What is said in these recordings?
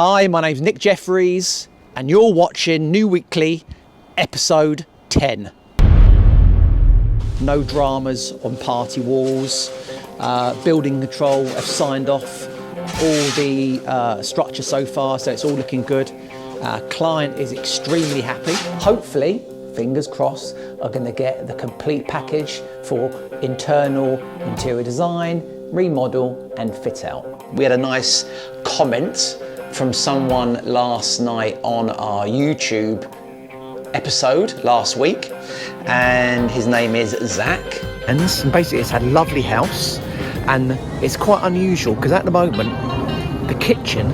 Hi, my name's Nick Jeffries, and you're watching New Weekly, episode 10. No dramas on party walls. Building control have signed off all the structure so far, so it's all looking good. Client is extremely happy. Hopefully, fingers crossed, are going to get the complete package for internal interior design, remodel and fit out. We had a nice comment from someone last night on our YouTube episode last week, and his name is Zach. And basically it's a lovely house, and it's quite unusual because at the moment the kitchen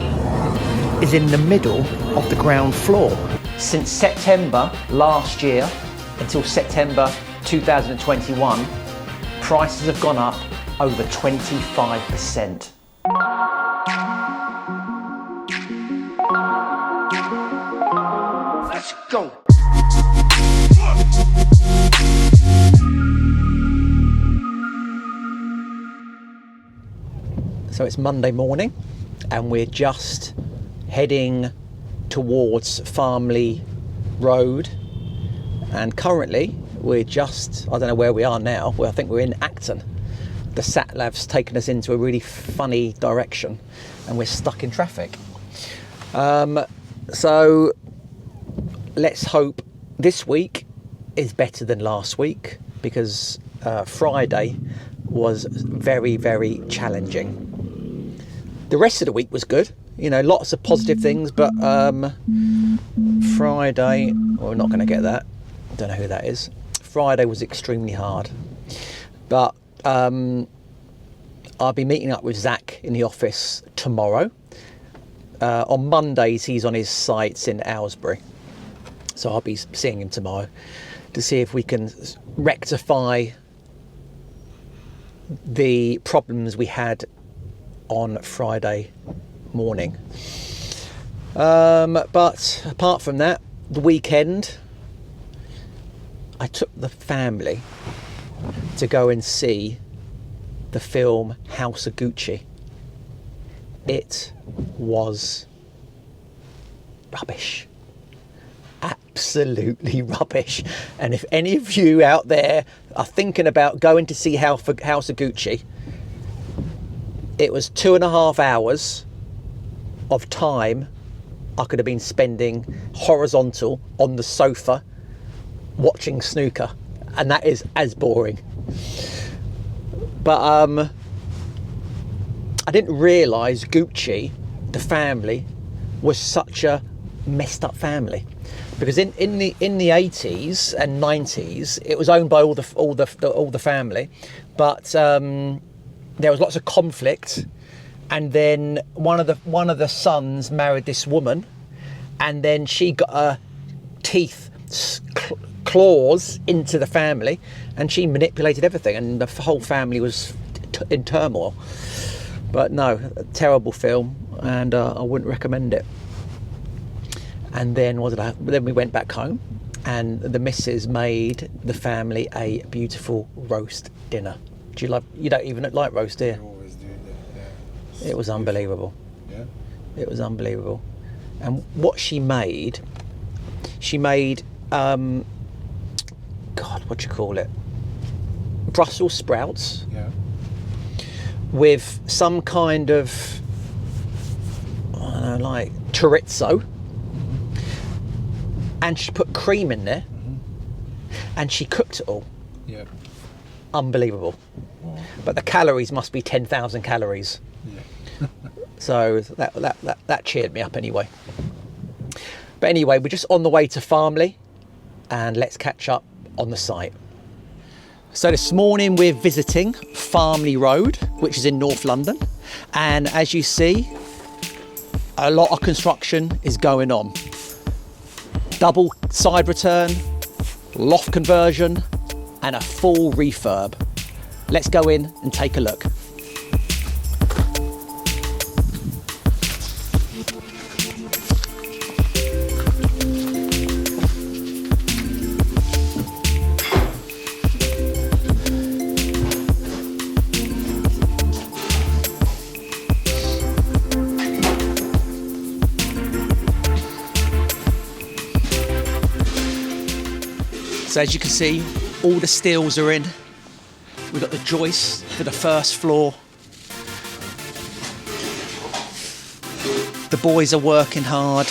is in the middle of the ground floor. Since September last year until September 2021, prices have gone up over 25%. Let's go. So it's Monday morning and we're just heading towards Farmley Road, and currently we're just, I don't know where we are now, well I think we're in Acton. The sat nav's taken us into a really funny direction and we're stuck in traffic. So let's hope this week is better than last week, because Friday was very, very challenging. The rest of the week was good, you know, lots of positive things, but Friday, well, we're not going to get that. I don't know who that is. Friday was extremely hard, but I'll be meeting up with Zach in the office tomorrow. On Mondays, he's on his sites in Aylesbury, so I'll be seeing him tomorrow to see if we can rectify the problems we had on Friday morning. But apart from that, the weekend, I took the family to go and see the film House of Gucci. It was rubbish. Absolutely rubbish. And if any of you out there are thinking about going to see House of Gucci, it was 2.5 hours of time I could have been spending horizontal on the sofa watching snooker, and that is as boring. But I didn't realise Gucci, the family, was such a messed up family, because in the 80s and 90s it was owned by all the family, but there was lots of conflict, and then one of the sons married this woman, and then she got her claws into the family, and she manipulated everything, and the whole family was in turmoil. But no, a terrible film, and I wouldn't recommend it. And then then we went back home, and the missus made the family a beautiful roast dinner. You don't even like roast, do you? I always do that, yeah. It was unbelievable. Yeah? It was unbelievable. And what she made, what do you call it? Brussels sprouts. Yeah. With some kind of, I don't know, like chorizo. Mm-hmm. And she put cream in there. Mm-hmm. And she cooked it all. Yeah. Unbelievable. But the calories must be 10,000 calories. Yeah. So that cheered me up anyway. But anyway, we're just on the way to Farmley, and let's catch up on the site. So this morning we're visiting Farmley Road, which is in North London, and as you see, a lot of construction is going on. Double side return, loft conversion, and a full refurb. Let's go in and take a look. So as you can see, all the steels are in. We've got the joists for the first floor. The boys are working hard.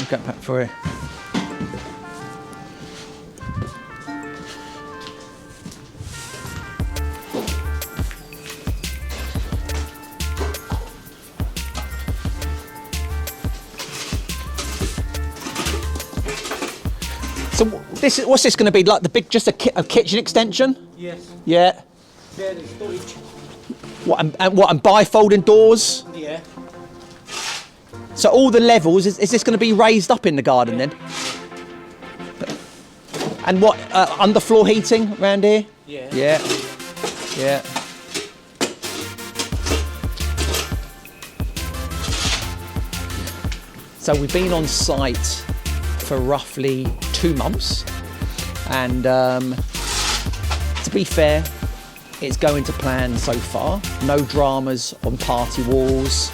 Get back for you. So what's this going to be like? The big, just a kitchen extension? Yes. Yeah. There is storage. What and bifolding doors? Yeah. So all the levels, is this going to be raised up in the garden then? And what, underfloor heating around here? Yeah. Yeah. Yeah. So we've been on site for roughly 2 months. And to be fair, it's going to plan so far. No dramas on party walls.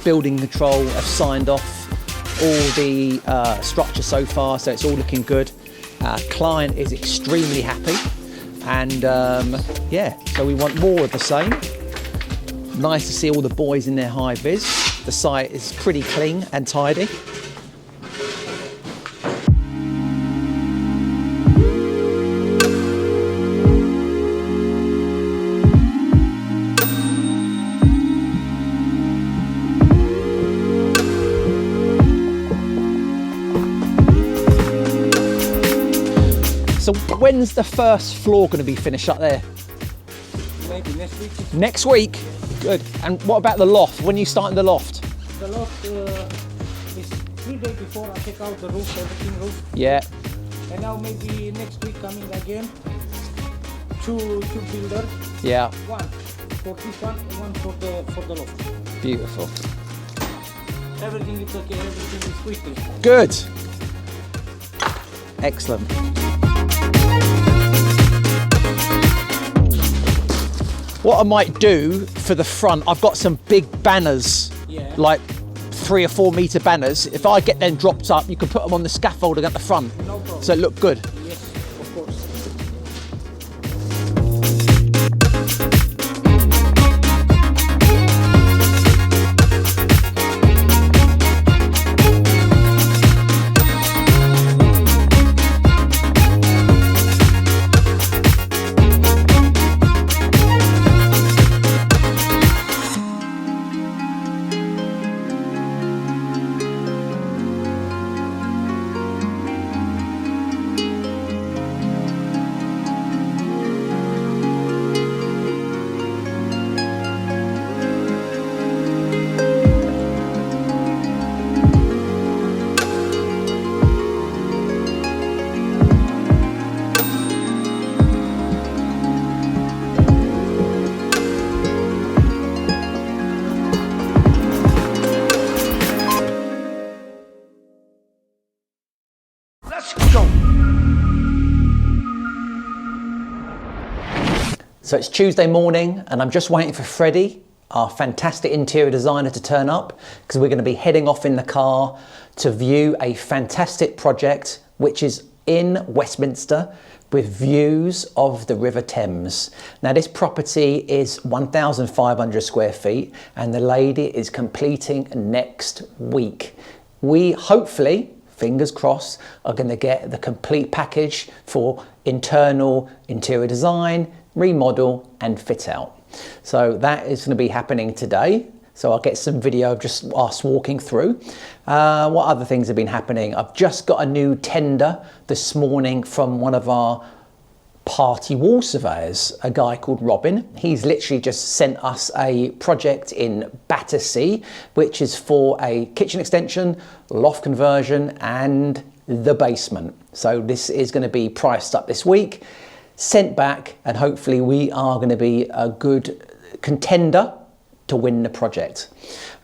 Building control have signed off all the structure so far, so it's all looking good. Client is extremely happy, and yeah, so we want more of the same. Nice to see all the boys in their high vis. The site is pretty clean and tidy. So when's the first floor going to be finished up there? Maybe next week. Next week? Good. And what about the loft? When are you starting the loft? The loft is 3 days before I take out the roof, everything roof. Yeah. And now maybe next week coming again. Two builders. Yeah. One for this one and one for the loft. Beautiful. Everything is okay, everything is quickly. Good. Excellent. What I might do for the front, I've got some big banners, Yeah. like 3 or 4 metre banners. If I get them dropped up, you can put them on the scaffolding at the front. No problem. So it look good. Yes, of course. So it's Tuesday morning and I'm just waiting for Freddie, our fantastic interior designer, to turn up because we're going to be heading off in the car to view a fantastic project which is in Westminster with views of the River Thames. Now this property is 1,500 square feet and the lady is completing next week. We hopefully, fingers crossed, are going to get the complete package for internal interior design, remodel and fit out. So that is going to be happening today. So I'll get some video of just us walking through. What other things have been happening? I've just got a new tender this morning from one of our party wall surveyors, a guy called Robin. He's literally just sent us a project in Battersea, which is for a kitchen extension, loft conversion and the basement. So this is going to be priced up this week. sent back, and hopefully we are going to be a good contender to win the project.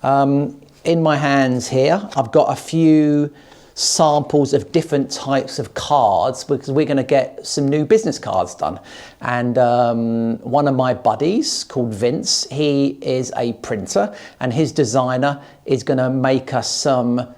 In my hands here, I've got a few samples of different types of cards because we're going to get some new business cards done. And one of my buddies called Vince, he is a printer, and his designer is going to make us some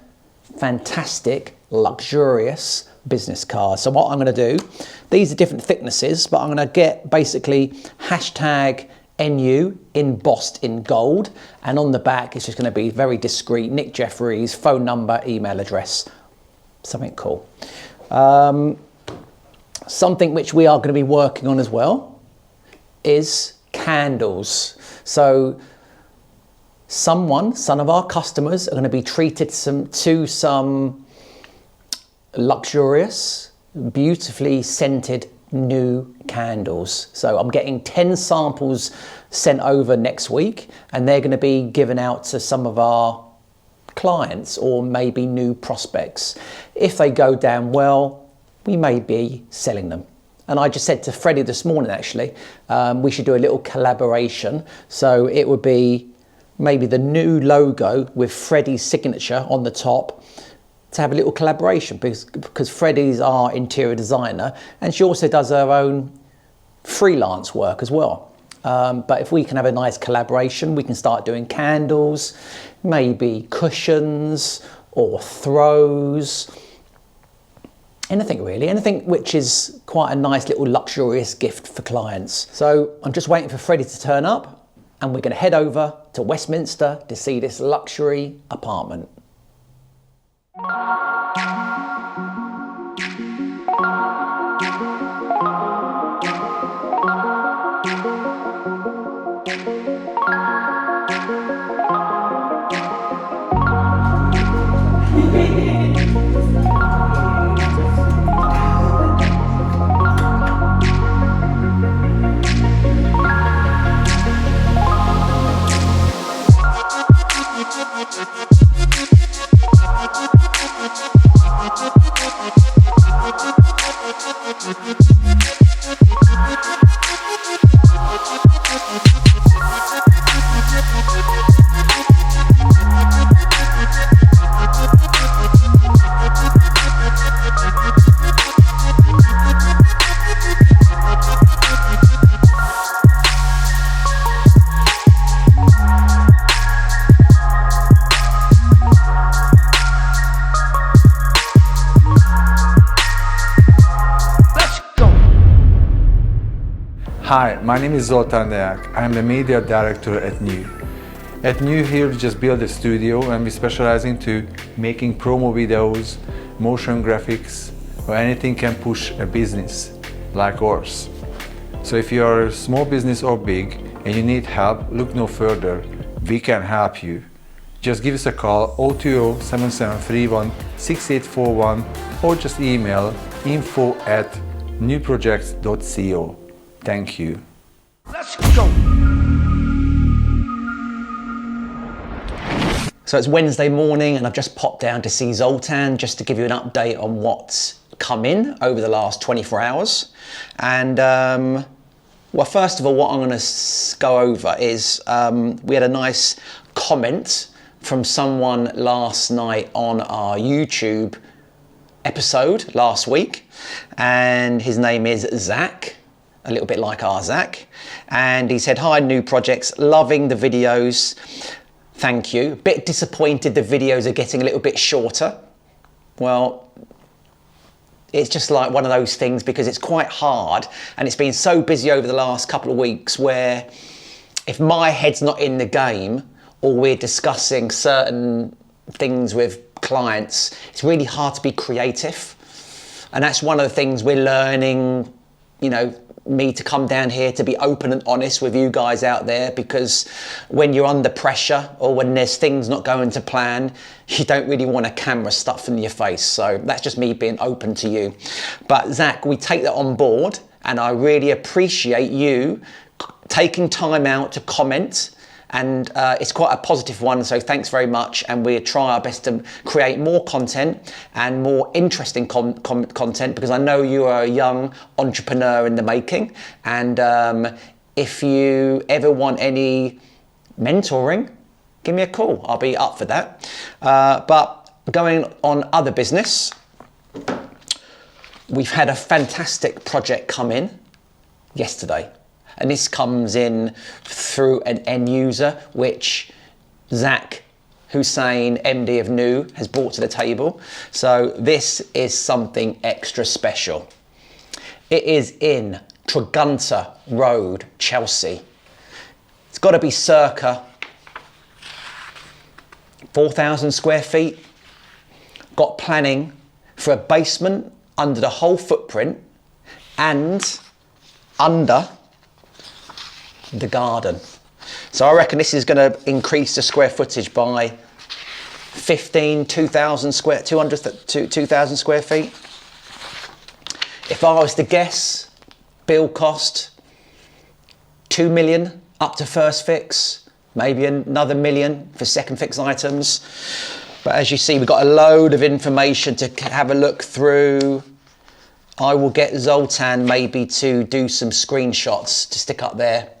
fantastic, luxurious business cards. So what I'm going to do, these are different thicknesses, but I'm going to get basically hashtag NU embossed in gold, and on the back it's just going to be very discreet, Nick Jeffries, phone number, email address, something cool. Something which we are going to be working on as well is candles. So some of our customers are going to be treated to some luxurious, beautifully scented new candles. So I'm getting 10 samples sent over next week, and they're going to be given out to some of our clients or maybe new prospects. If they go down well, we may be selling them. And I just said to Freddie this morning, actually, we should do a little collaboration. So it would be maybe the new logo with Freddie's signature on the top, to have a little collaboration, because Freddie's our interior designer, and she also does her own freelance work as well. But if we can have a nice collaboration, we can start doing candles, maybe cushions or throws, anything really, anything which is quite a nice little luxurious gift for clients. So I'm just waiting for Freddie to turn up, and we're going to head over to Westminster to see this luxury apartment. Hi, my name is Zoltán Deák. I'm the media director at New. At New here we just built a studio, and we specialize into making promo videos, motion graphics, or anything can push a business like ours. So if you are a small business or big and you need help, look no further. We can help you. Just give us a call 020-7731-6841 or just email info@newprojects.co. Thank you. Let's go! So it's Wednesday morning, and I've just popped down to see Zoltán just to give you an update on what's come in over the last 24 hours. And well, first of all, what I'm going to go over is we had a nice comment from someone last night on our YouTube episode last week, and his name is Zach, a little bit like our Zach, and he said, "Hi, New Projects, loving the videos. Thank you. A bit disappointed the videos are getting a little bit shorter." Well, it's just like one of those things, because it's quite hard, and it's been so busy over the last couple of weeks where if my head's not in the game or we're discussing certain things with clients, it's really hard to be creative. And that's one of the things we're learning, you know, me to come down here to be open and honest with you guys out there, because when you're under pressure or when there's things not going to plan, you don't really want a camera stuffed in your face. So that's just me being open to you. But Zach, we take that on board, and I really appreciate you taking time out to comment and it's quite a positive one, so thanks very much, and we try our best to create more content and more interesting content, because I know you are a young entrepreneur in the making, and if you ever want any mentoring, give me a call, I'll be up for that. But going on other business, we've had a fantastic project come in yesterday, and this comes in through an end user, which Zach Hussain, MD of New, has brought to the table. So this is something extra special. It is in Tregunta Road, Chelsea. It's got to be circa 4,000 square feet. Got planning for a basement under the whole footprint and under the garden. So I reckon this is going to increase the square footage by 2,000 square feet. If I was to guess, build cost 2 million up to first fix, maybe another $1 million for second fix items. But as you see, we've got a load of information to have a look through. I will get Zoltan maybe to do some screenshots to stick up there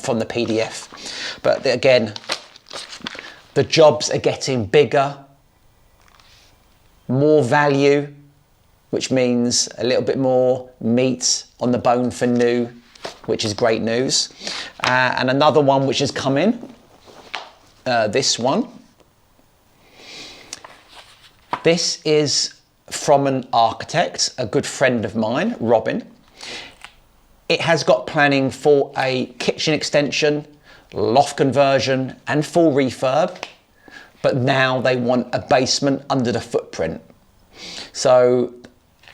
from the PDF. But again, the jobs are getting bigger, more value, which means a little bit more meat on the bone for New, which is great news. And another one which has come in, this one. This is from an architect, a good friend of mine, Robin. It has got planning for a kitchen extension, loft conversion and full refurb, but now they want a basement under the footprint. So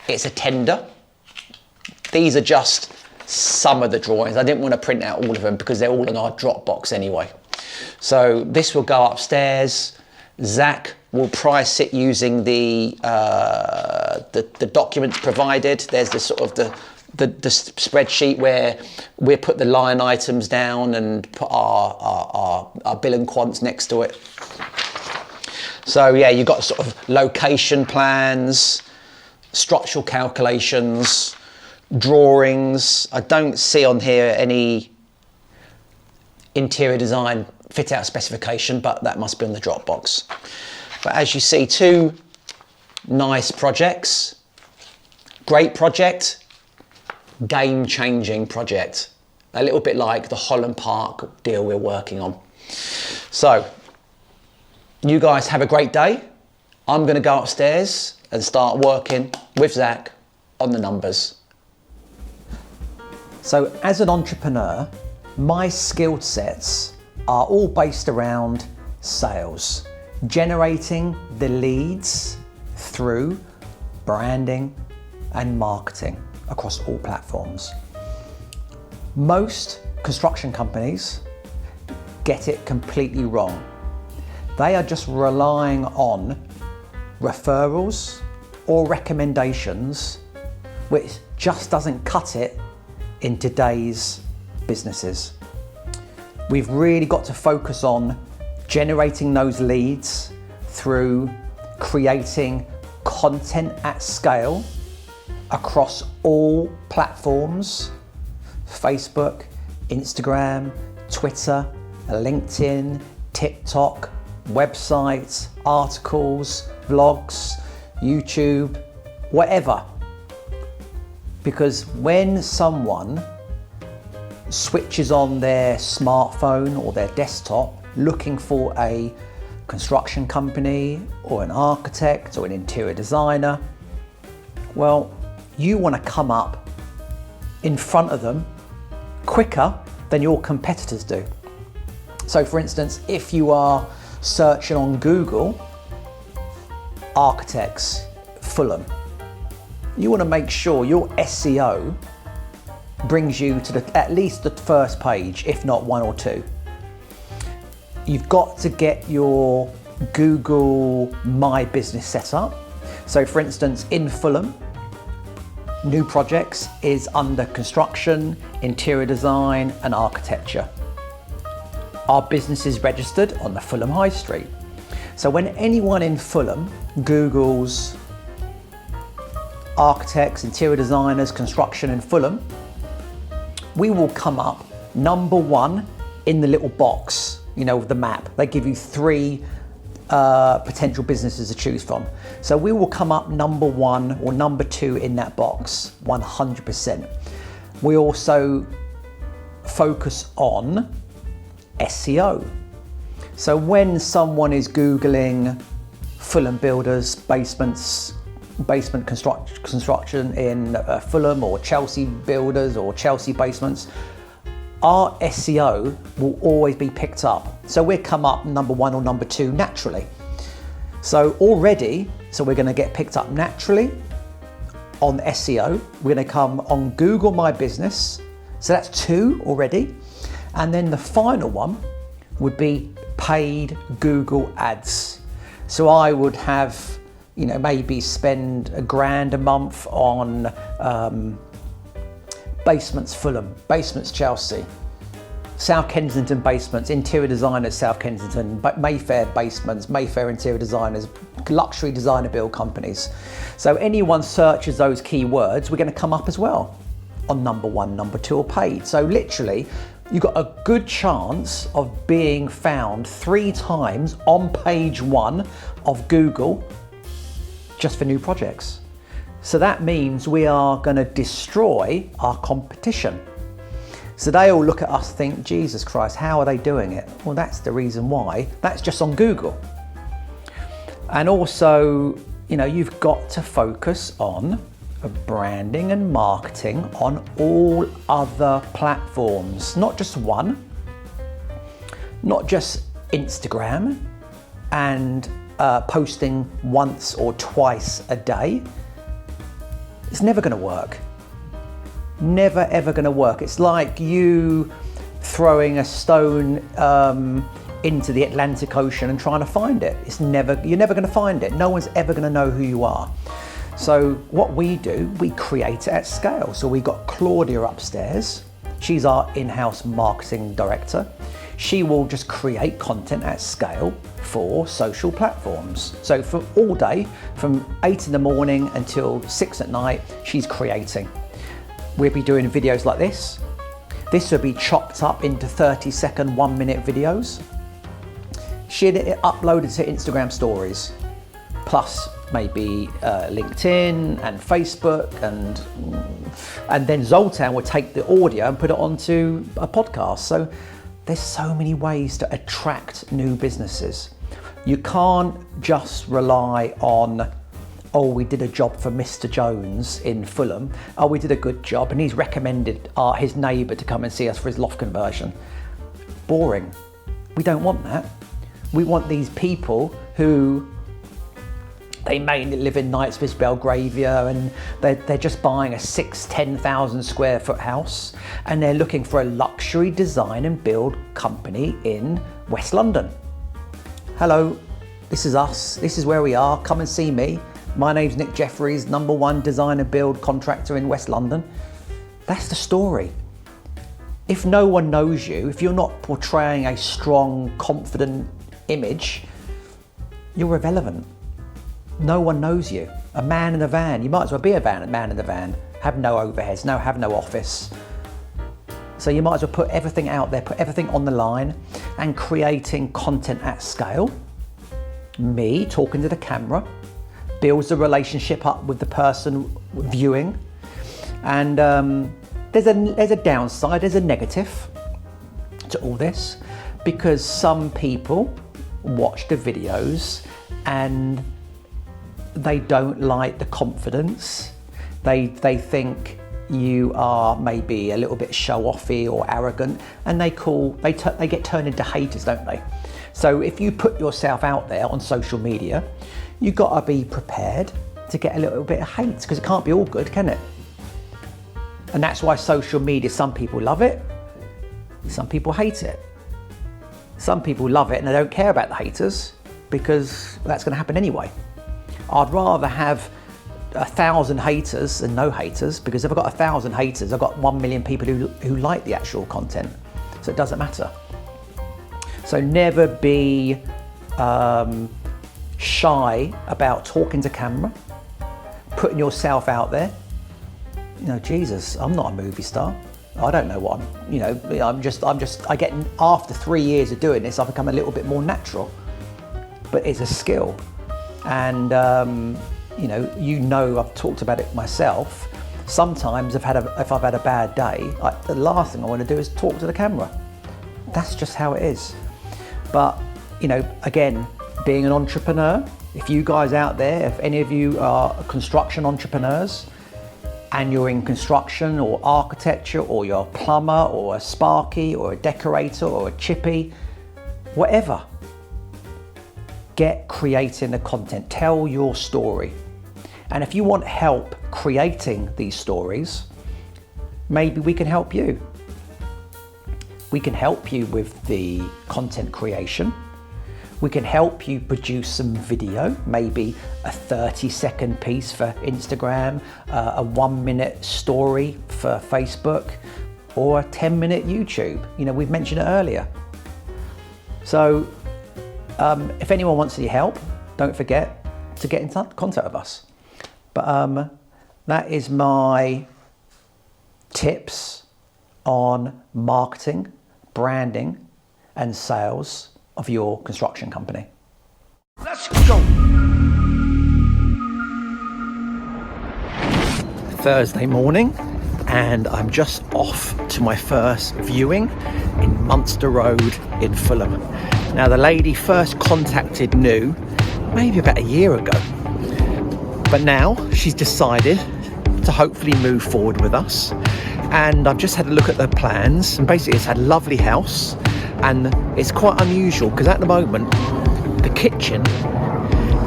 it's a tender. These are just some of the drawings. I didn't want to print out all of them because they're all in our Dropbox anyway. So this will go upstairs. Zach will price it using the documents provided. There's the sort of the spreadsheet where we put the line items down and put our bill and quants next to it. So yeah, you've got sort of location plans, structural calculations, drawings. I don't see on here any interior design fit out specification, but that must be on the Dropbox. But as you see, two nice projects, great project, game-changing project. A little bit like the Holland Park deal we're working on. So, you guys have a great day. I'm gonna go upstairs and start working with Zach on the numbers. So as an entrepreneur, my skill sets are all based around sales, generating the leads through branding and marketing across all platforms. Most construction companies get it completely wrong. They are just relying on referrals or recommendations, which just doesn't cut it in today's businesses. We've really got to focus on generating those leads through creating content at scale across all platforms: Facebook, Instagram, Twitter, LinkedIn, TikTok, websites, articles, vlogs, YouTube, whatever. Because when someone switches on their smartphone or their desktop looking for a construction company or an architect or an interior designer, well, you want to come up in front of them quicker than your competitors do. So for instance, if you are searching on Google, architects, Fulham, you want to make sure your SEO brings you to at least the first page, if not one or two. You've got to get your Google My Business set up. So for instance, in Fulham, New Projects is under construction, interior design and architecture. Our business is registered on the Fulham High Street. So when anyone in Fulham Googles architects, interior designers, construction in Fulham, we will come up number one in the little box, you know, with the map. They give you 3 potential businesses to choose from. So we will come up number 1 or number 2 in that box, 100%. We also focus on SEO. So when someone is Googling Fulham builders, basement construction in Fulham, or Chelsea builders or Chelsea basements, our SEO will always be picked up. So we'll come up number 1 or number 2 naturally. So we're going to get picked up naturally on SEO. We're going to come on Google My Business. So that's 2 already. And then the final one would be paid Google ads. So I would have, you know, maybe spend £1,000 a month on basements Fulham, basements Chelsea, South Kensington basements, interior designers South Kensington, Mayfair basements, Mayfair interior designers, luxury designer build companies. So anyone searches those keywords, we're going to come up as well on number 1, number 2 or paid. So literally you've got a good chance of being found 3 times on page 1 of Google just for new projects. So that means we are going to destroy our competition. So they all look at us and think, Jesus Christ, how are they doing it? Well, that's the reason why. That's just on Google. And also, you know, you've got to focus on branding and marketing on all other platforms, not just one, not just Instagram and posting once or twice a day. It's never going to work. Never ever going to work. It's like you throwing a stone into the Atlantic Ocean and trying to find it. You're never going to find it. No one's ever going to know who you are. So what we do, we create it at scale. So we got Claudia upstairs. She's our in-house marketing director. She will just create content at scale for social platforms. So for all day, from 8 in the morning until 6 at night, she's creating. We'll be doing videos like this. This will be chopped up into 30-second, 1-minute videos. She'd upload it to Instagram stories, plus maybe LinkedIn and Facebook, and then Zoltan would take the audio and put it onto a podcast. So there's so many ways to attract new businesses. You can't just rely on, oh, we did a job for Mr. Jones in Fulham. Oh, we did a good job and he's recommended his neighbour to come and see us for his loft conversion. Boring. We don't want that. We want these people who, they may live in Knightsbridge, Belgravia, and they're just buying a 10,000 square foot house, and they're looking for a luxury design and build company in West London. Hello, this is us. This is where we are. Come and see me. My name's Nick Jeffries, #1 design and build contractor in West London. That's the story. If no one knows you, if you're not portraying a strong, confident image, you're irrelevant. No one knows you. A man in a van, you might as well be a man in the van. Have no overheads, have no office. So you might as well put everything out there, put everything on the line, and creating content at scale. Me talking to the camera builds a relationship up with the person viewing. And there's a downside, there's a negative to all this, because some people watch the videos and they don't like the confidence. They think you are maybe a little bit show-offy or arrogant, and they get turned into haters, don't they? So if you put yourself out there on social media, you've got to be prepared to get a little bit of hate, because it can't be all good, can it? And that's why social media, some people love it, some people hate it. Some people love it and they don't care about the haters, because that's going to happen anyway. I'd rather have 1,000 haters than no haters, because if I've got 1,000 haters, I've got 1 million people who like the actual content. So it doesn't matter. So never be shy about talking to camera, putting yourself out there. You know, Jesus, I'm not a movie star. I don't know what I'm, you know, I get, after 3 years of doing this, I've become a little bit more natural, but it's a skill. And, you know, I've talked about it myself. Sometimes if I've had a bad day, the last thing I want to do is talk to the camera. That's just how it is. But, you know, again, being an entrepreneur, if you guys out there, if any of you are construction entrepreneurs and you're in construction or architecture, or you're a plumber or a sparky or a decorator or a chippy, whatever, get creating the content, tell your story. And if you want help creating these stories, maybe we can help you. We can help you with the content creation. We can help you produce some video, maybe a 30-second piece for Instagram, a 1-minute story for Facebook, or a 10-minute YouTube. You know, we've mentioned it earlier. So if anyone wants any help, don't forget to get in contact with us. But that is my tips on marketing, branding, and sales of your construction company. Let's go! Thursday morning, and I'm just off to my first viewing in Munster Road in Fulham. Now, the lady first contacted New maybe about a year ago, but now she's decided to hopefully move forward with us. And I've just had a look at the plans, and basically it's a lovely house, and it's quite unusual because at the moment the kitchen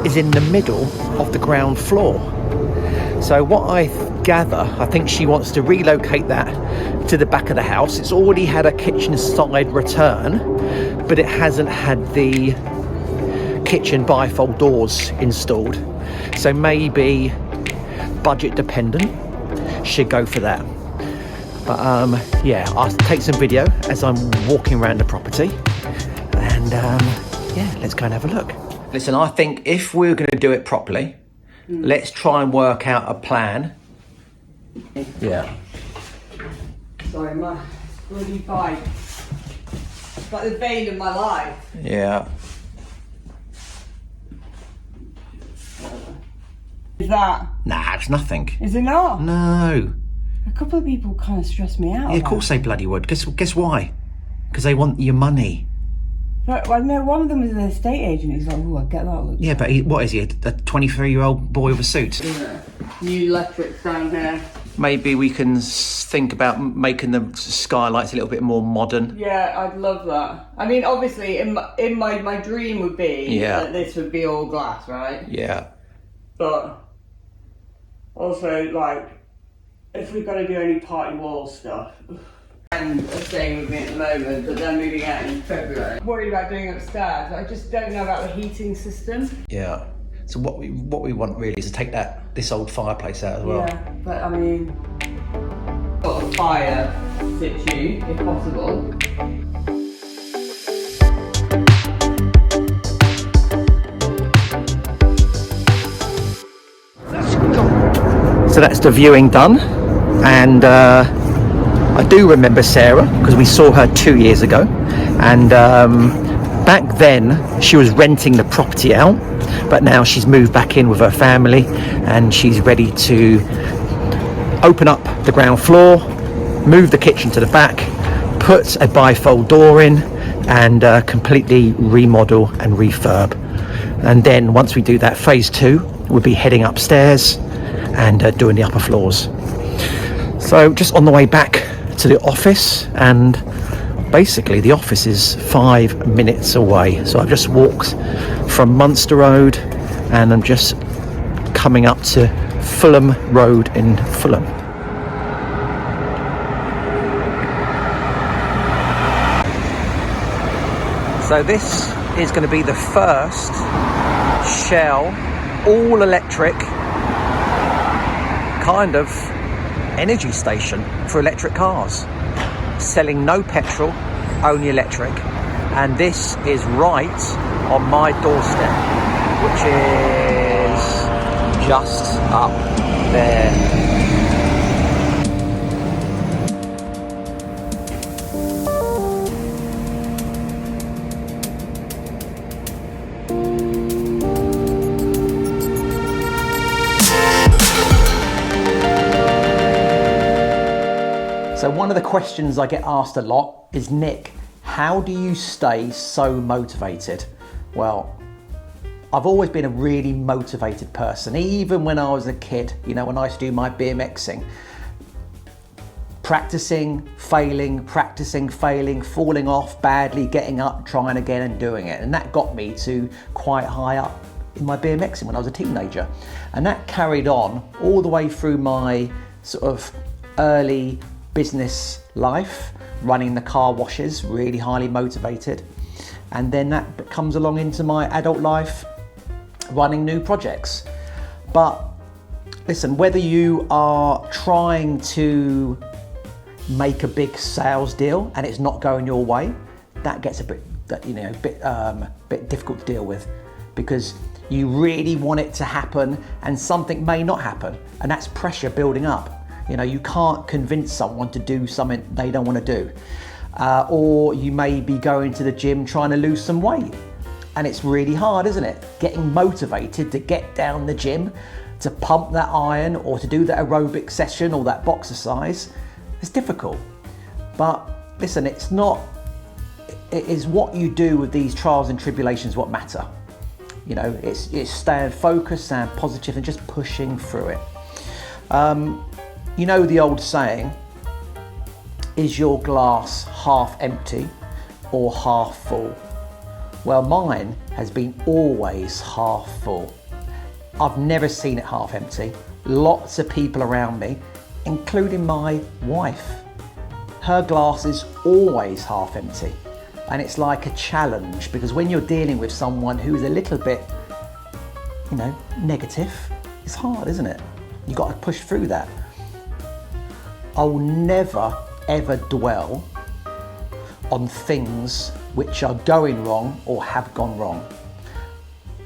is in the middle of the ground floor. So what I gather, I think she wants to relocate that to the back of the house. It's already had a kitchen side return, but it hasn't had the kitchen bifold doors installed. So maybe budget dependent, should go for that. But yeah, I'll take some video as I'm walking around the property, and yeah, let's go and have a look. Listen, I think if we're going to do it properly, let's try and work out a plan. Yeah. Sorry, my bloody bike. It's like the bane of my life. Yeah. Is that? Nah, it's nothing. Is it not? No. A couple of people kind of stress me out. Yeah, of course they bloody would. Guess why? Because they want your money. But I know one of them is an estate agent. He's like, oh, I get that look. Yeah, but what is he? A 23-year-old boy with a suit? Yeah. New electrics down here. Maybe we can think about making the skylights a little bit more modern. Yeah, I'd love that. I mean, obviously, in my dream would be that this would be all glass, right? Yeah. But also, like, if we're going to do any party wall stuff, and are staying with me at the moment, but they're moving out in February. I'm worried about doing upstairs. I just don't know about the heating system. Yeah. So what we want really is to take this old fireplace out as well. Yeah, but I mean, sort of fire situ, if possible. So that's the viewing done, and I do remember Sarah because we saw her 2 years ago, and back then she was renting the property out, but now she's moved back in with her family and she's ready to open up the ground floor, move the kitchen to the back, put a bifold door in, and completely remodel and refurb. And then once we do that, phase 2 we'll be heading upstairs and doing the upper floors. So just on the way back to the office, and basically the office is 5 minutes away. So I've just walked from Munster Road and I'm just coming up to Fulham Road in Fulham. So this is going to be the first Shell all electric kind of energy station for electric cars, selling no petrol, only electric. and this is right on my doorstep, which is just up there. So one of the questions I get asked a lot is, Nick, how do you stay so motivated? Well, I've always been a really motivated person, even when I was a kid, you know, when I used to do my BMXing. Practicing, failing, falling off badly, getting up, trying again and doing it. And that got me to quite high up in my BMXing when I was a teenager. And that carried on all the way through my sort of early business life, running the car washes, really highly motivated. And then that comes along into my adult life, running new projects. But listen, whether you are trying to make a big sales deal and it's not going your way, that gets a bit difficult to deal with, because you really want it to happen and something may not happen, and that's pressure building up. You know, you can't convince someone to do something they don't want to do. Or you may be going to the gym trying to lose some weight, and it's really hard, isn't it? Getting motivated to get down the gym, to pump that iron, or to do that aerobic session or that box exercise. It's difficult. But listen, it is what you do with these trials and tribulations what matter. You know, it's staying focused, staying positive, and just pushing through it. You know the old saying, is your glass half empty or half full? Well, mine has been always half full. I've never seen it half empty. Lots of people around me, including my wife, her glass is always half empty. And it's like a challenge, because when you're dealing with someone who's a little bit, you know, negative, it's hard, isn't it? You've got to push through that. I'll never ever dwell on things which are going wrong or have gone wrong.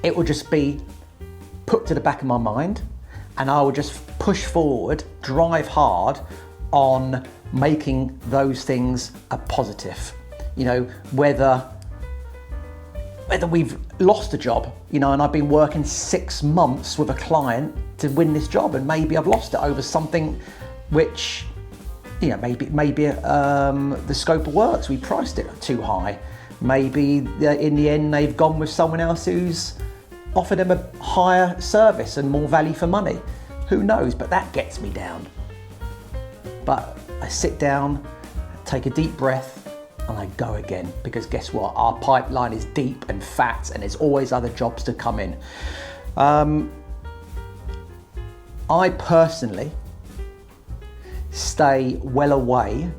It will just be put to the back of my mind, and I will just push forward, drive hard on making those things a positive. You know, whether we've lost a job, you know, and I've been working 6 months with a client to win this job, and maybe I've lost it over something which, you know, maybe the scope of works, we priced it too high. Maybe in the end they've gone with someone else who's offered them a higher service and more value for money. Who knows? But that gets me down. But I sit down, take a deep breath, and I go again, because guess what? Our pipeline is deep and fat, and there's always other jobs to come in. I personally stay well away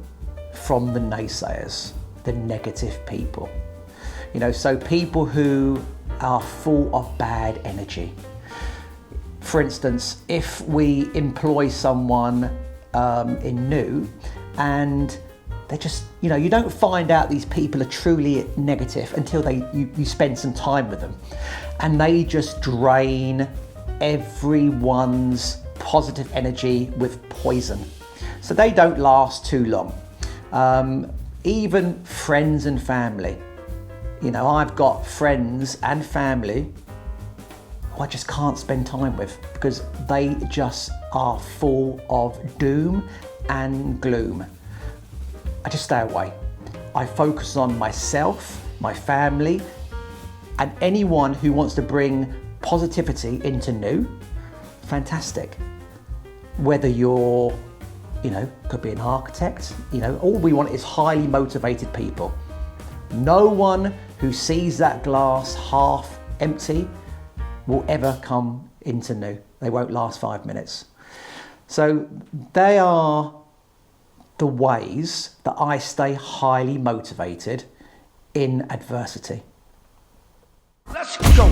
from the naysayers, the negative people. You know, so people who are full of bad energy. For instance, if we employ someone in new, and they're just, you know, you don't find out these people are truly negative until you spend some time with them, and they just drain everyone's positive energy with poison. So they don't last too long. Even friends and family. You know, I've got friends and family who I just can't spend time with, because they just are full of doom and gloom. I just stay away. I focus on myself, my family, and anyone who wants to bring positivity into new, fantastic. Whether you're, you know, could be an architect, you know, all we want is highly motivated people. No one who sees that glass half empty will ever come into new. They won't last 5 minutes. So they are the ways that I stay highly motivated in adversity. Let's go.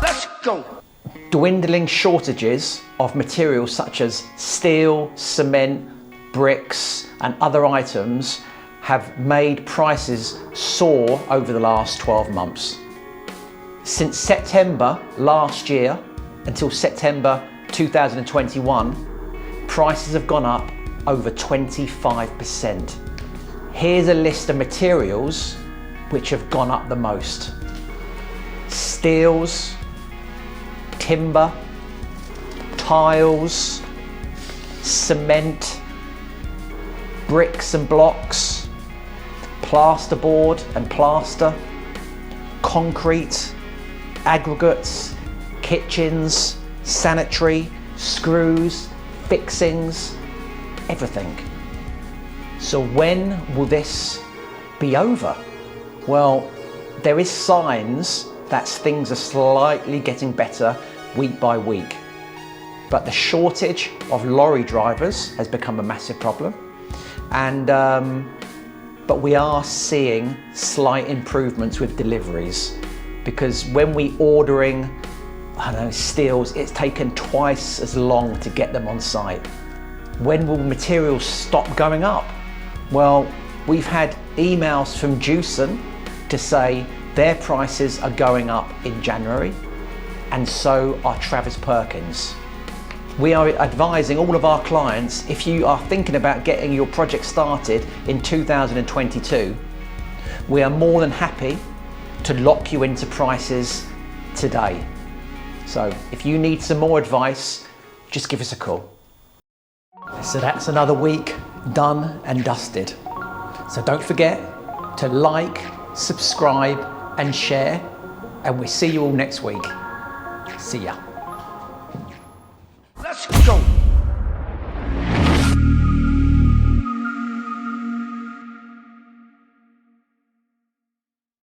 Let's go. Dwindling shortages of materials such as steel, cement, bricks and other items have made prices soar over the last 12 months. Since September last year until September 2021, prices have gone up over 25%. Here's a list of materials which have gone up the most. Steels, timber, tiles, cement, bricks and blocks, plasterboard and plaster, concrete, aggregates, kitchens, sanitary, screws, fixings, everything. So when will this be over? Well, there is signs that things are slightly getting better week by week. But the shortage of lorry drivers has become a massive problem. And but we are seeing slight improvements with deliveries, because when we ordering, I don't know, steels, it's taken twice as long to get them on site. When will materials stop going up? Well, we've had emails from Jewson to say their prices are going up in January, and so are Travis Perkins. We are advising all of our clients, if you are thinking about getting your project started in 2022, we are more than happy to lock you into prices today. So if you need some more advice, just give us a call. So that's another week done and dusted. So don't forget to like, subscribe and share, and we'll see you all next week. See ya. Let's go.